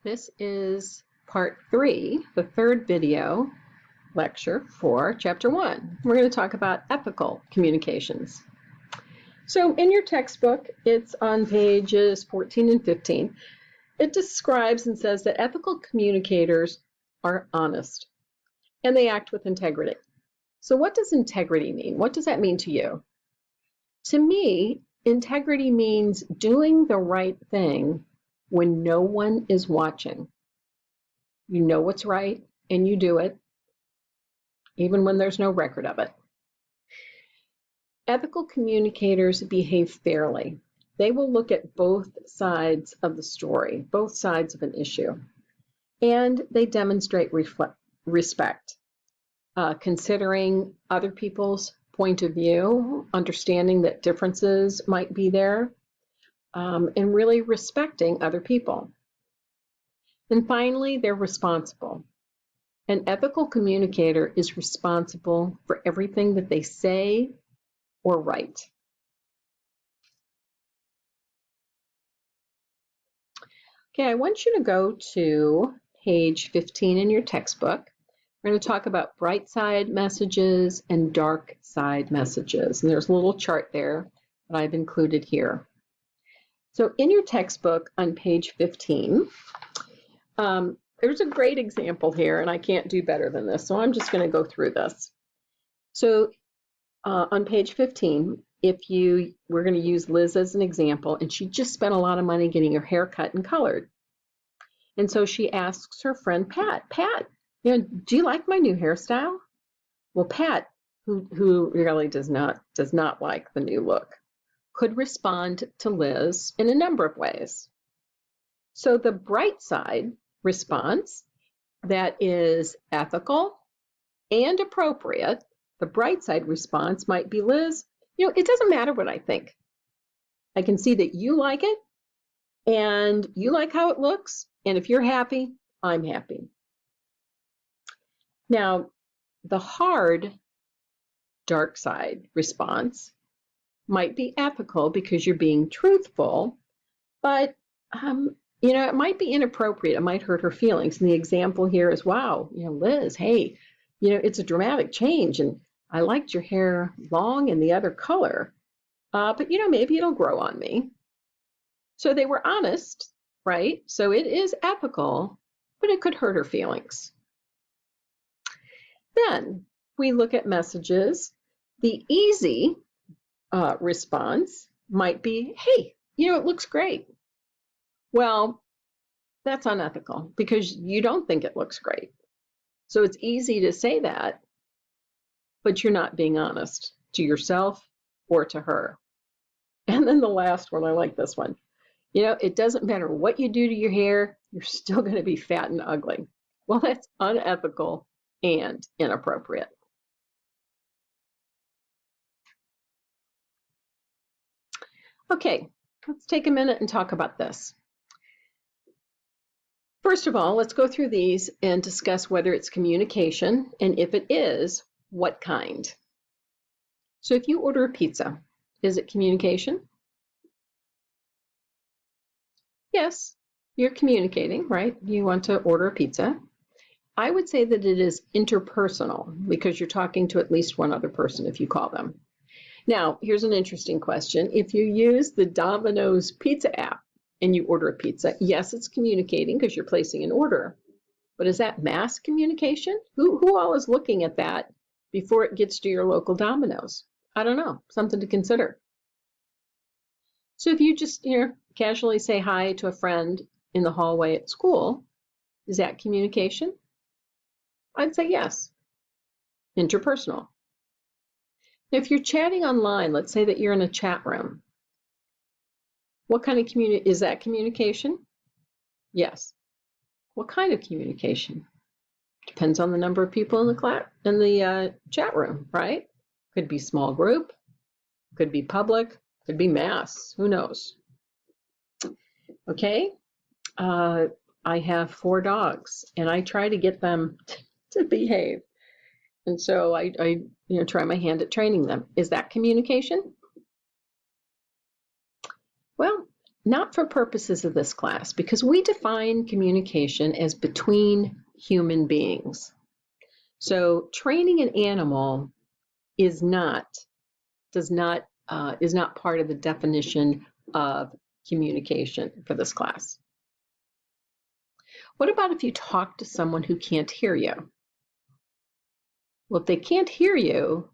This is part 3, the third video lecture for Chapter 1. We're going to talk about ethical communications. So in your textbook, it's on pages 14 and 15. It describes and says that ethical communicators are honest and they act with integrity. So what does integrity mean? What does that mean to you? To me, integrity means doing the right thing when no one is watching. You know what's right and you do it, even when there's no record of it. Ethical communicators behave fairly. They will look at both sides of the story, both sides of an issue, and they demonstrate respect, considering other people's point of view, understanding that differences might be there, and really respecting other people. And finally, they're responsible. An ethical communicator is responsible for everything that they say or write. Okay, I want you to go to page 15 in your textbook. We're going to talk about bright side messages and dark side messages. And there's a little chart there that I've included here. So in your textbook on page 15, there's a great example here, and I can't do better than this, so I'm just going to go through this. So on page 15, we're going to use Liz as an example, and she just spent a lot of money getting her hair cut and colored. And so she asks her friend Pat, do you like my new hairstyle? Well, Pat, who really does not like the new look, could respond to Liz in a number of ways. So the bright side response that is ethical and appropriate, the bright side response might be, Liz, it doesn't matter what I think. I can see that you like it and you like how it looks, and if you're happy, I'm happy. Now, the hard dark side response might be ethical because you're being truthful, but it might be inappropriate. It might hurt her feelings. And the example here is, wow, Liz, hey, it's a dramatic change, and I liked your hair long and the other color, but maybe it'll grow on me. So they were honest, right? So it is ethical, but it could hurt her feelings. Then we look at messages. The easy response might be, hey, it looks great. Well, that's unethical because you don't think it looks great. So it's easy to say that, but you're not being honest to yourself or to her. And then the last one, I like this one. It doesn't matter what you do to your hair, you're still going to be fat and ugly. Well, that's unethical and inappropriate. Okay, let's take a minute and talk about this. First of all, let's go through these and discuss whether it's communication, and if it is, what kind. So if you order a pizza, is it communication? Yes, you're communicating, right? You want to order a pizza. I would say that it is interpersonal because you're talking to at least one other person if you call them. Now, here's an interesting question. If you use the Domino's pizza app and you order a pizza, yes, it's communicating because you're placing an order. But is that mass communication? Who all is looking at that before it gets to your local Domino's? I don't know, something to consider. So if you just casually say hi to a friend in the hallway at school, is that communication? I'd say yes, interpersonal. If you're chatting online, let's say that you're in a chat room, what kind of is that communication? Yes. What kind of communication? Depends on the number of people in the chat room, right? Could be small group, could be public, could be mass, who knows? Okay, I have 4 dogs and I try to get them to behave. And so I try my hand at training them. Is that communication? Well, not for purposes of this class, because we define communication as between human beings. So training an animal is not part of the definition of communication for this class. What about if you talk to someone who can't hear you? Well, if they can't hear you,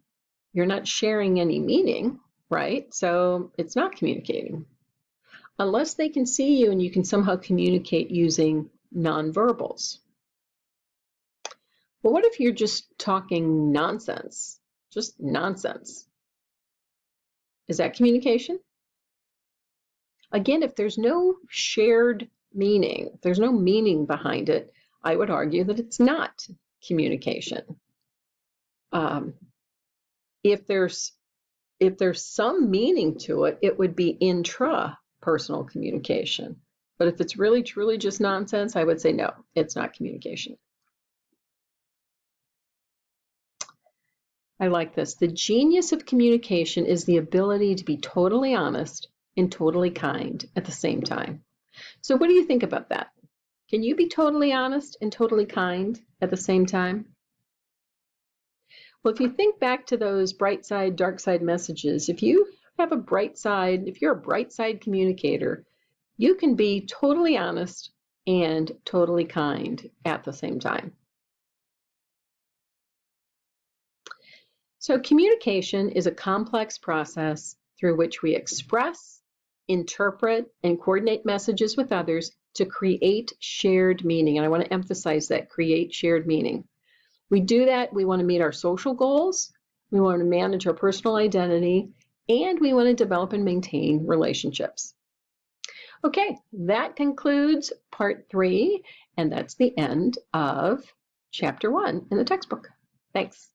you're not sharing any meaning, right? So it's not communicating. Unless they can see you and you can somehow communicate using nonverbals. Well, what if you're just talking nonsense? Just nonsense. Is that communication? Again, if there's no shared meaning, if there's no meaning behind it, I would argue that it's not communication. If there's some meaning to it, it would be intra-personal communication. But if it's really truly just nonsense, I would say no, it's not communication. I like this. The genius of communication is the ability to be totally honest and totally kind at the same time. So what do you think about that? Can you be totally honest and totally kind at the same time? Well, if you think back to those bright side, dark side messages, if you have a bright side, if you're a bright side communicator, you can be totally honest and totally kind at the same time. So communication is a complex process through which we express, interpret, and coordinate messages with others to create shared meaning. And I want to emphasize that, create shared meaning. We do that, we want to meet our social goals, we want to manage our personal identity, and we want to develop and maintain relationships. Okay, that concludes part 3, and that's the end of chapter 1 in the textbook. Thanks.